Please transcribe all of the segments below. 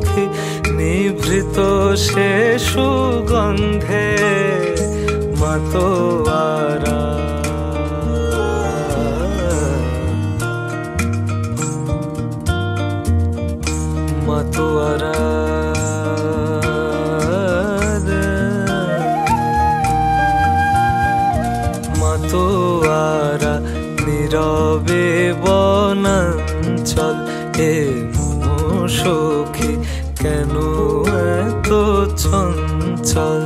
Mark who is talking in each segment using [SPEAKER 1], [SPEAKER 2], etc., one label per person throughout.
[SPEAKER 1] সখী নিভৃত সে সুগন্ধে মাতোয়ারা মাতোয়ারা মাতোয়ারা নীরবে বনাঞ্চল এ মন সখী কেন এত চঞ্চল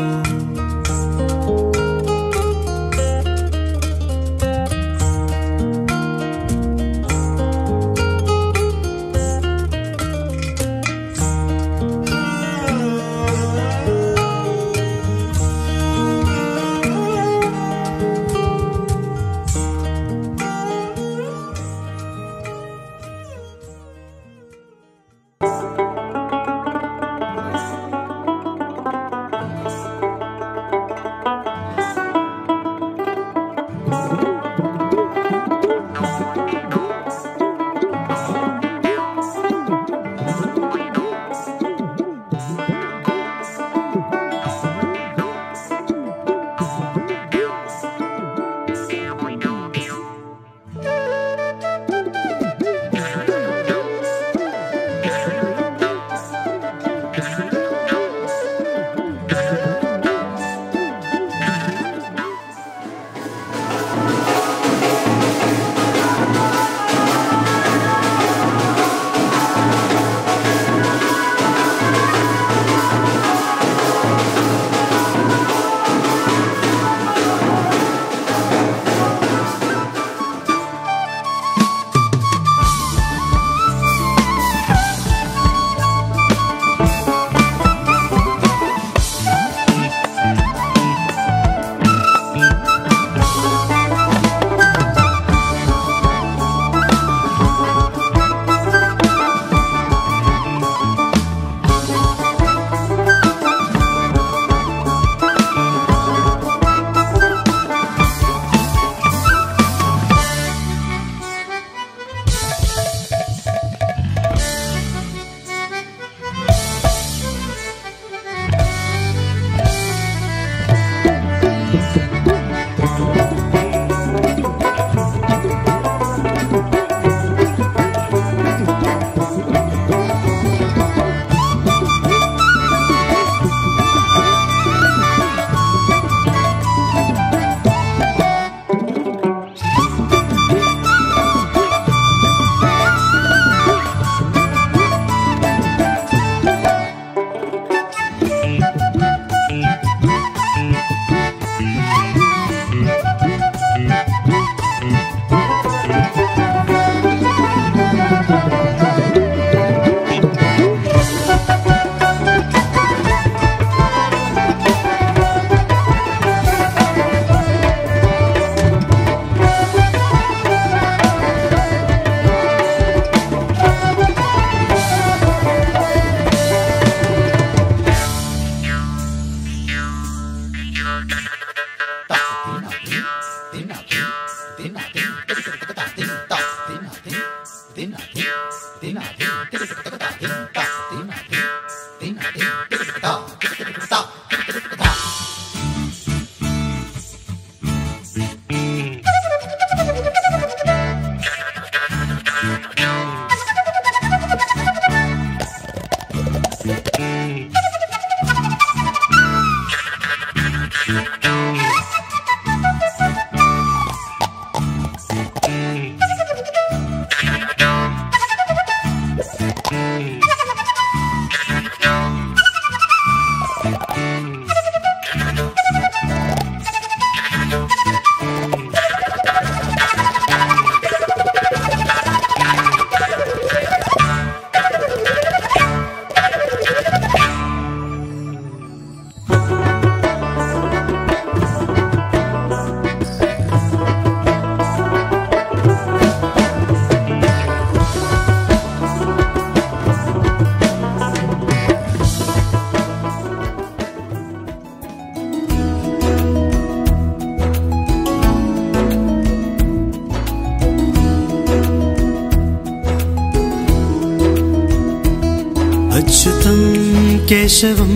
[SPEAKER 2] केशवं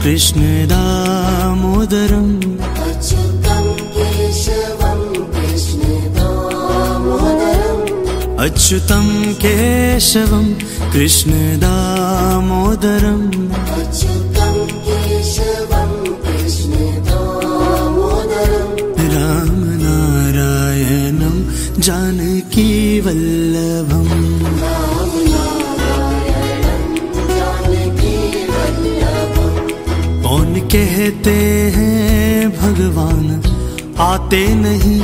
[SPEAKER 2] कृष्ण दामोदरम्
[SPEAKER 3] अच्युतं केशवं कृष्ण दामोदरम्
[SPEAKER 2] अच्युतं केशवं कृष्ण दामोदरम्
[SPEAKER 3] अच्युतं केशवं कृष्ण दामोदरम्
[SPEAKER 2] रामनारायणं जानकी वल्लभम् कौन कहते हैं भगवान आते नहीं,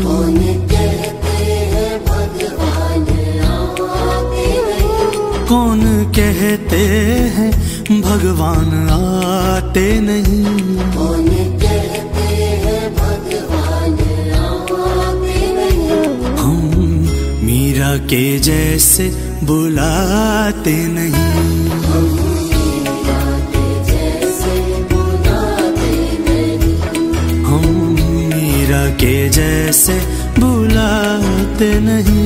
[SPEAKER 3] कौन कहते हैं भगवान आते नहीं,
[SPEAKER 2] कौन कहते हैं भगवान आते नहीं,
[SPEAKER 3] कौन कहते हैं भगवान आते नहीं।
[SPEAKER 2] हम मीरा के जैसे बुलाते नहीं, के जैसे बुलाते नहीं।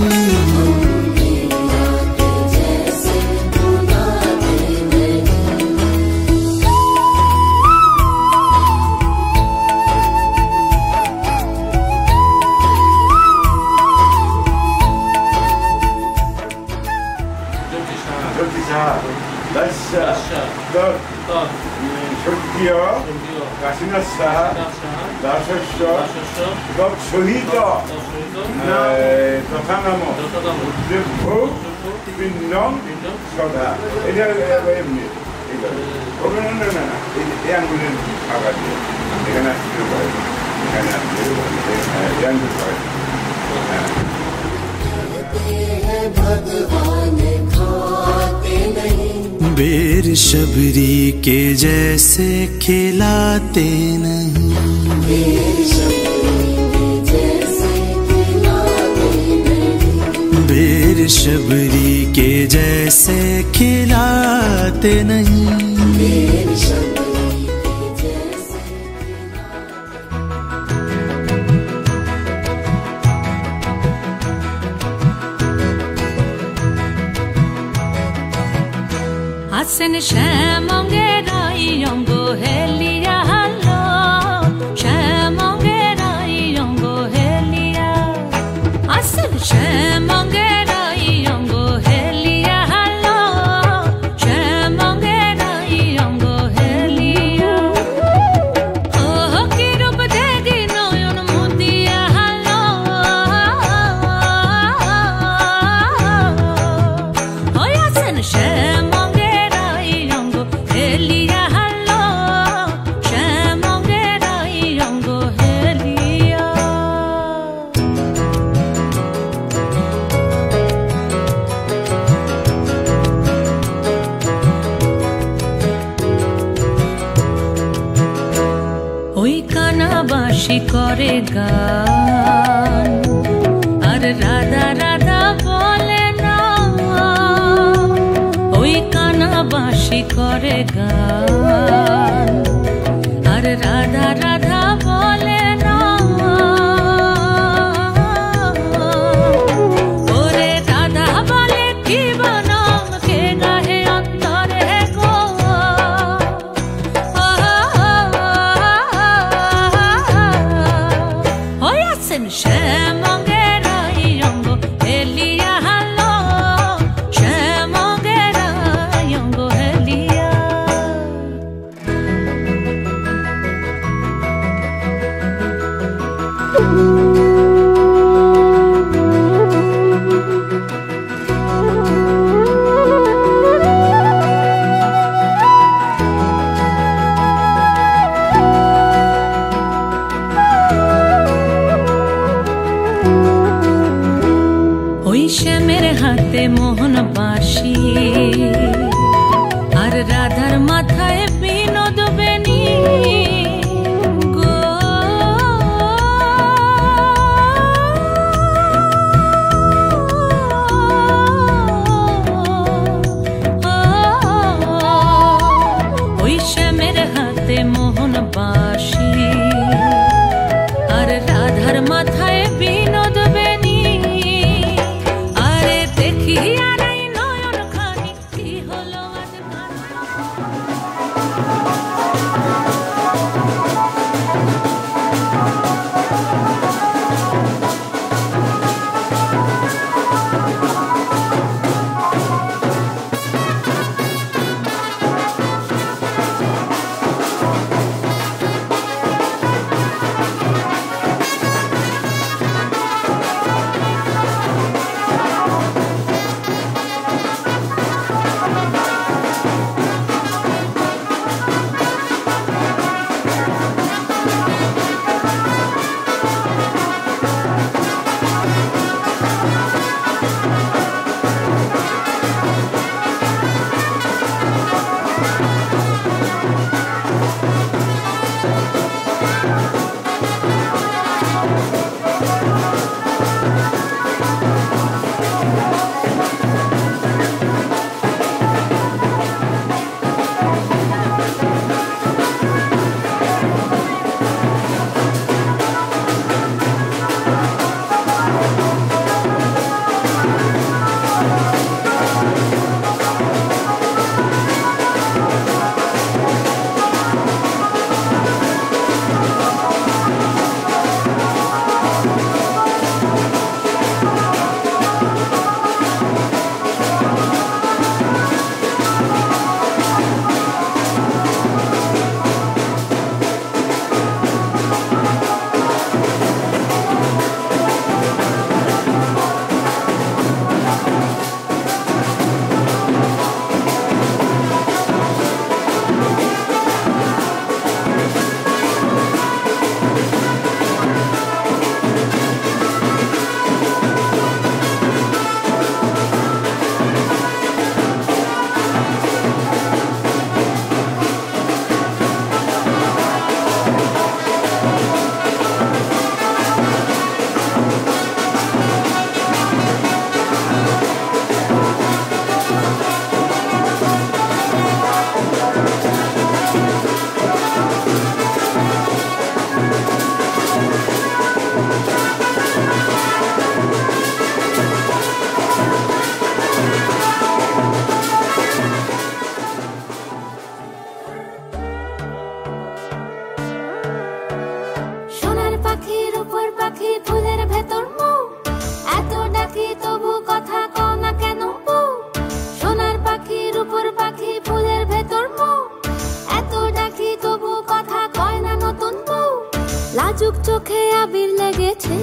[SPEAKER 2] बेर शबरी के जैसे खिलाते नहीं,
[SPEAKER 3] बेर शबरी जैसे खिलाते नहीं,
[SPEAKER 2] बेर शबरी के जैसे खिलाते नहीं,
[SPEAKER 3] बेर शबरी के जैसे
[SPEAKER 4] Asen shamongera iongo helia hallo, shamongera iongo helia. Asen shamongera iongo helia hallo, shamongera iongo helia. Oh kirup degi noyon mudia hallo. Oh asen shamongera বাঁশি করে গান আর রাধা রাধা বলে না, ওই কানা বাঁশি করে গান আর রাধা রাধা বলে না। ওরে রাধা বলে কি বনাম কে গাহে অন্তরে গো, shamongera iongo helia hallo, shamongera iongo helia. ওই শ্যামের হাতে মোহন বাঁশি আর রাধার মাথায় বিনোদ বেনি গো, ওই শ্যামের হাতে মোহন বাঁশি আর রাধার মাথায় বিনোদ বেনি। আরে দেখি আর এই নয়ন খানি কি হলো আজ। পাখি ফুলের ভেতর মৌ, এত ডাকি তবু কথা কও না কেন বউ। সোনার পাখি রূপোর পাখি ফুলের ভেতর মৌ, এত ডাকি তবু কথা কয় না নতুন বউ। লাজুক চোখে আবির লেগেছে,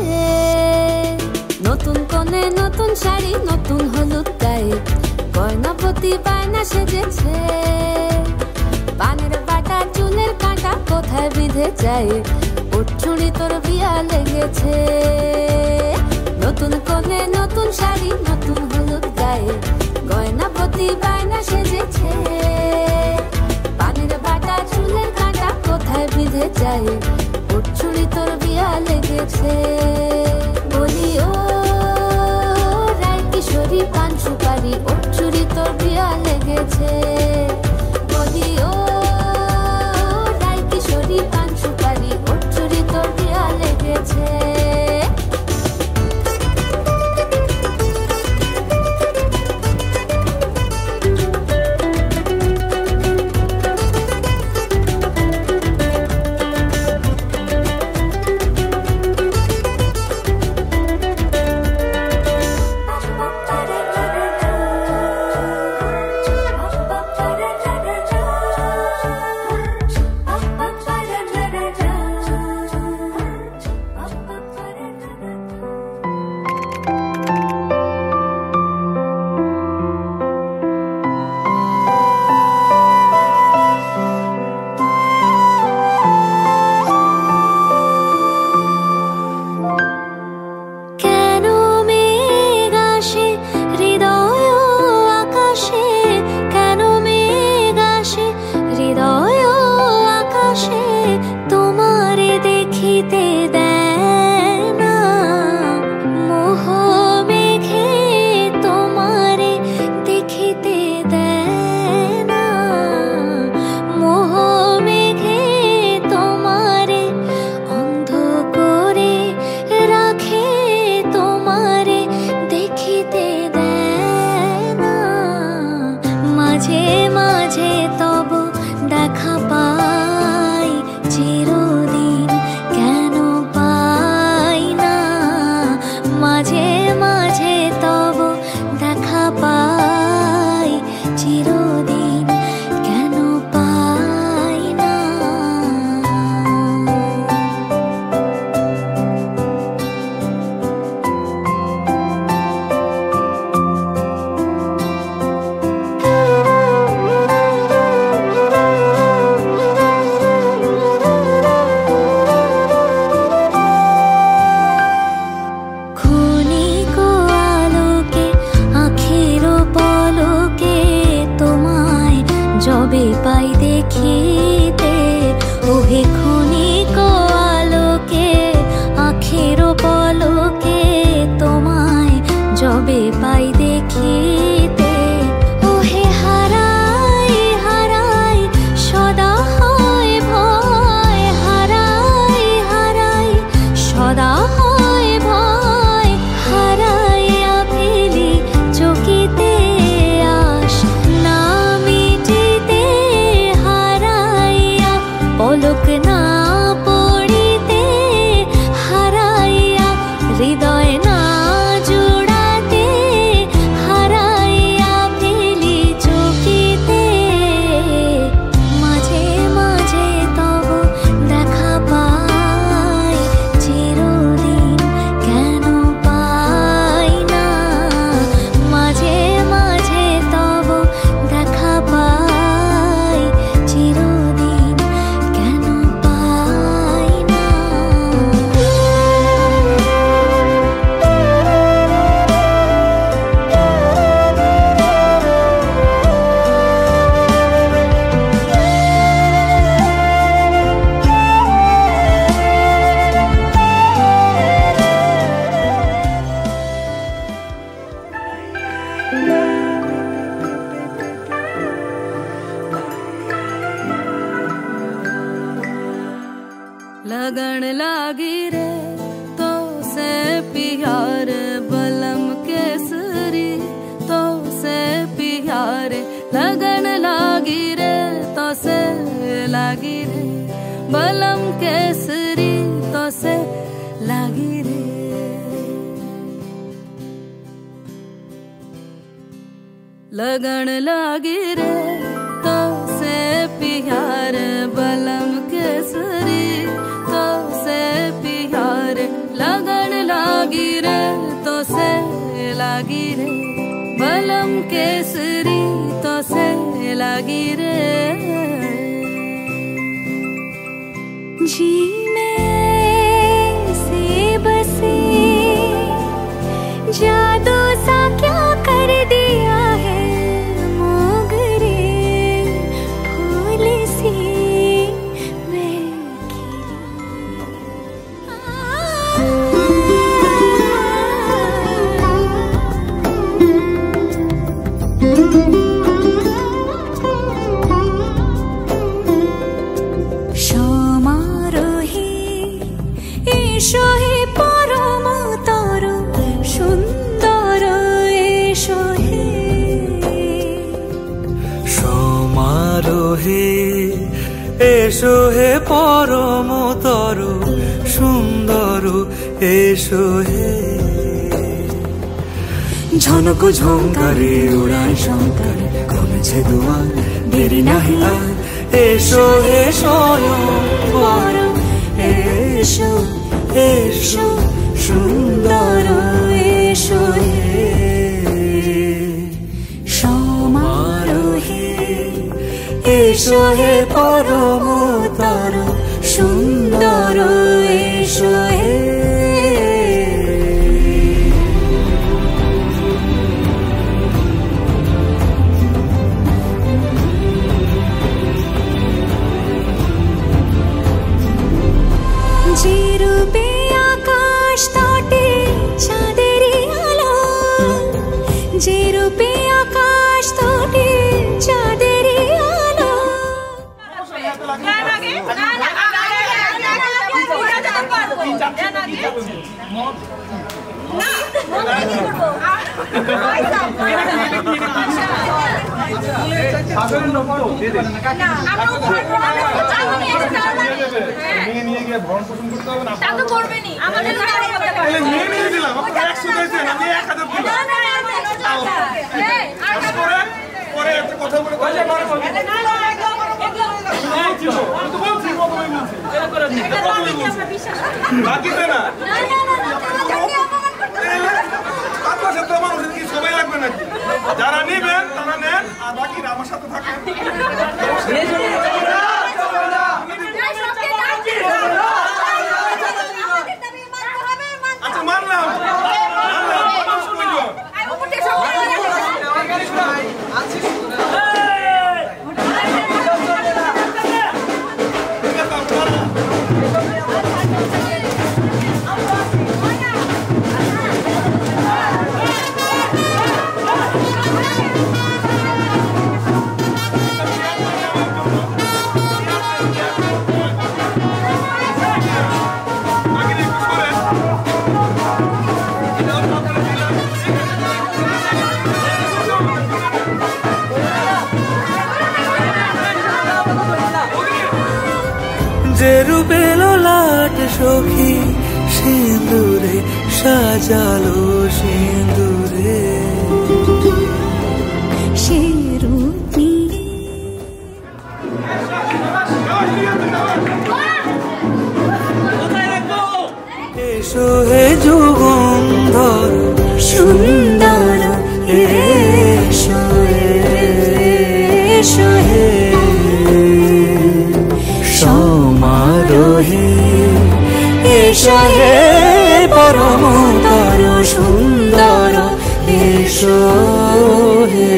[SPEAKER 4] নতুন কোণে নতুন শাড়ি নতুন হলুদ গায়ে, গয়নাপতি বায়না সেজেছে। পানের বাটা চুলের কাঁটা কোথায় বিঁধে যায়, ওর চুড়ি তোর বিয়া লেগেছে। নতুন কোণে নতুন শাড়ি নতুন হলুদ গায়ে, গয়নাপতি বায়না সেজেছে। পানের বাটা চুলের কাঁটা কোথায় বিঁধে যায়, ওর চুড়ি তোর বিয়া লেগেছে। বলি ও রায় কিশোরী পান সুপারি, ওর চুড়ি তোর বিয়া লেগেছে। বলি ও রায় কিশোরী পান সুপারি, ওর চুড়ি তোর বিয়া লেগেছে।
[SPEAKER 5] लगन लागी रे तो से प्यार बलम केसरी, तो से प्यार लगन लागी रे तो से लागी रे बलम केसरी, तो से लागी रे लगन लागी रे तो से प्यार बलम केसरी तो से प्यार लगन लागी रे तो से लागी रे बलम केसरी तो से लागी रे जी में से बसे जादू सा क्या कर दिया है मोगरे फूल सी मैं সমারোহে এসো হে পরম তর সুন্দর এসো হে
[SPEAKER 1] সমারোহে এসো হে পরম তর সুন্দর এসো হে ঝনক ঝঙ্কারে উড়ায় শঙ্কর কমেছে দুয়ার দেরি নাহি আর এসো হে স্বয়ং পরম এসো এসো সুন্দর এসো হে সমারোহে এসো হে পরম তর সুন্দর এসো হে
[SPEAKER 5] যে রূপে আকাশ তটে চাঁদেরই আলো যে রূপে আকাশ তটে চাঁদেরই আলো
[SPEAKER 6] যারা নেবেন তারা নেন আর বাকিরা আমার সাথে থাকেন আচ্ছা মানলাম
[SPEAKER 1] যে রূপে লোলাট সখী সিঁদুরে সাজালো সিঁদুরে
[SPEAKER 5] সে রূপী
[SPEAKER 1] এসো হে যুগন্ধর
[SPEAKER 5] সুন্দর এসো এসো হে
[SPEAKER 1] সমারোহে এসো হে পরম তর সুন্দর এসো হে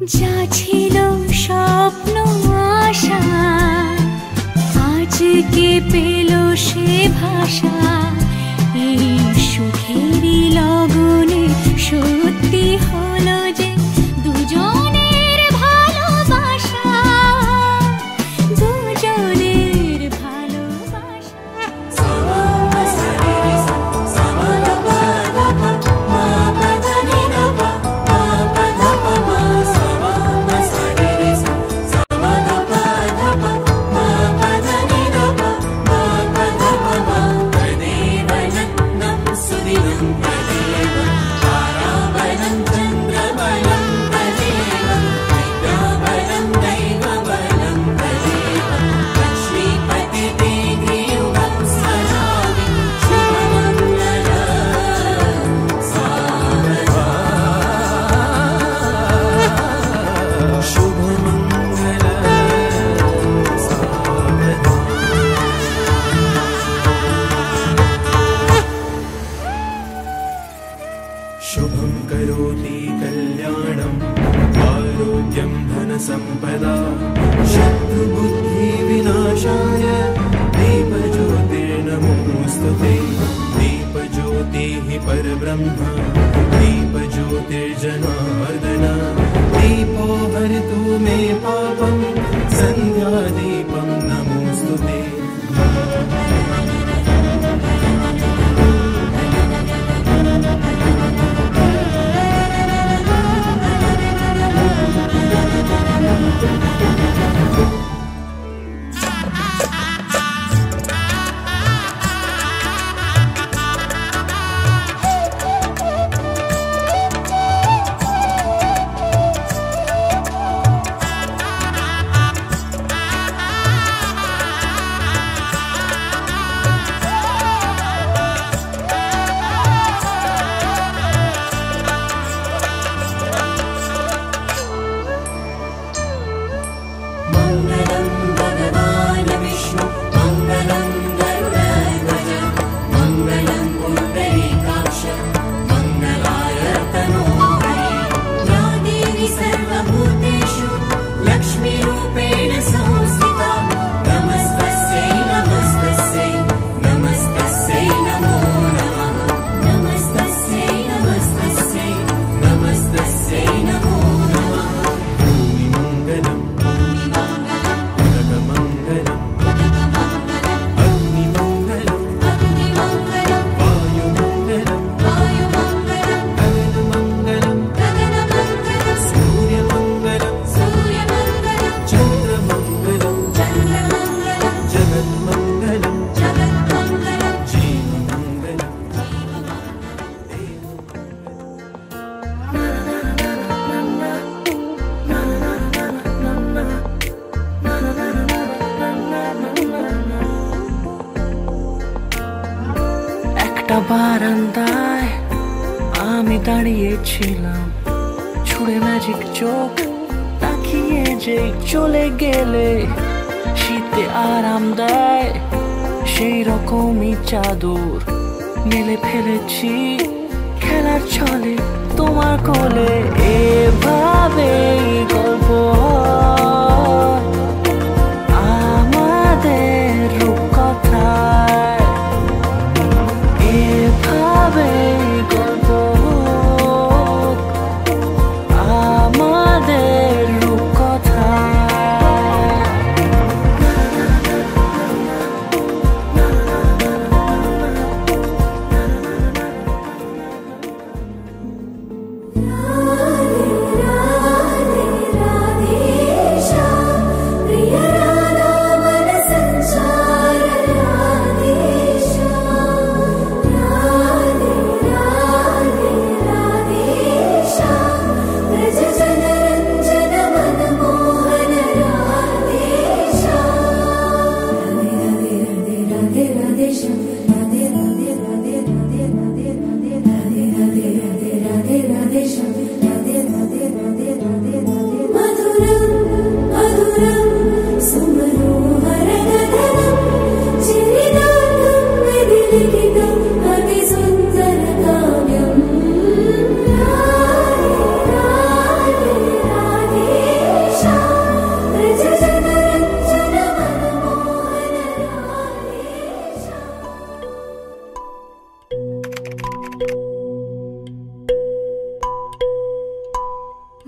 [SPEAKER 5] যা ছিল স্বপ্ন আশা আজকে পেল সে ভাষা এই সুখেরই লগনে সত্যি হলো যে দুজনের ভালোবাসা দুজনের ভালোবাসা
[SPEAKER 2] शुभं करोति कल्याणम् आरोग्यं धनसम्पदा शत्रुबुद्धिविनाशाय दीपज्योतिर्नमोऽस्तुते दीपज्योतिः परब्रह्म दीपज्योतिर्जनार्दन दीपो हरतु मे पापं सन्ध्यादीपं नमोऽस्तुते
[SPEAKER 1] বারান্দায় আমি দাঁড়িয়েছিলাম ছুড়ে ম্যাজিক চোখ তাকিয়ে যে চলে গেলে শীতে আরাম দেয় সেই রকমই চাদর মেলে ফেলেছি খেলার ছলে তোমার কোলে এভাবে গল্প আমাদের রূপকথায় এভাবে গল্প আমাদের রূপকথায়
[SPEAKER 5] la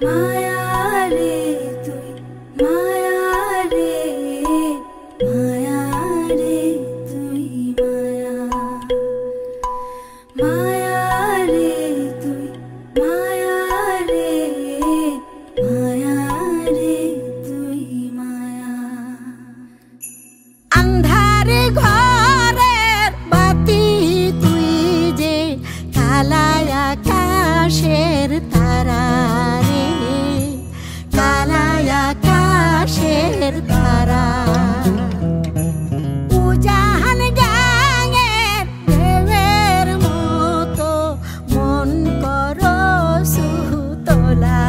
[SPEAKER 5] মায়া রে তুই মায়া রে মায়া রে তুই মায়া মায়া রে তুই মায়া রে মায়া রে তুই মায়া আন্ধারে ঘরের বাতি তুই যে কালায় আকাশের তারা রে কালায় আকাশের তারা উজাহান গাঙের ঢেউয়ের মতো মন করো সুতলা